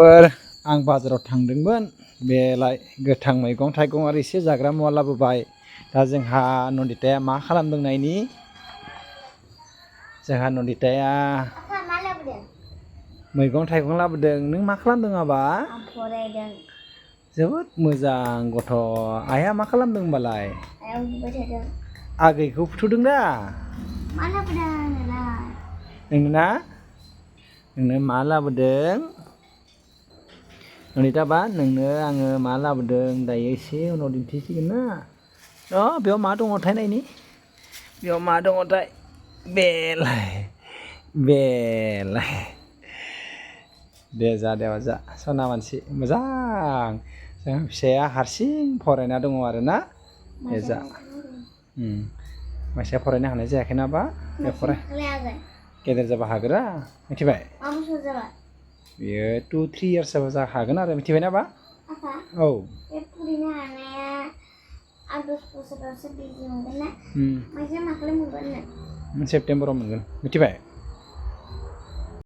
आं बाजाराव थांदोंमोन बेलाय गोथां मैगं थाइगं आरो एसे जाग्रा मुवा लाबोबाय दा जोंहा नन्दिताया मा खालामदों नायनि जोंहा नन्दिताया मैगं थाइगं लाबोदों नों मा खालामदों आबा आं फरायदों जोबोद मोजां गथ' आइया मा खालामदों होनबालाय आइया उन्दुबाय थादों आगैखौ फुथुदों दा मा लाबोदों नोंलाय नोंनो मा लाबोदों नन्दिता नोंनो आङो मा लाबोदों दायो एसे उनाव दिन्थिसिगोन ना बेयाव मा दङथाय नायनि बेयाव मा दङथाय बेलाय दे जा सना मानसि मोजां जोंहा फिसाया हारसिं फरायना दङ आरोना दे जा मानसिया फरायनो हानाय जायाखैना बा बे फराय गेदेर जाबा हागोरा मिथिबाय बेयो 2-3 इयार्स जाबा जा हागोन आरो मिथिबायना बा औ बे फरायनो हानाया आं 10 बोसोरावसो बिजि मोनगोन ना माइजा माखालि मोनगोन सेप्तेम्बराव मोनगोन मिथिबाय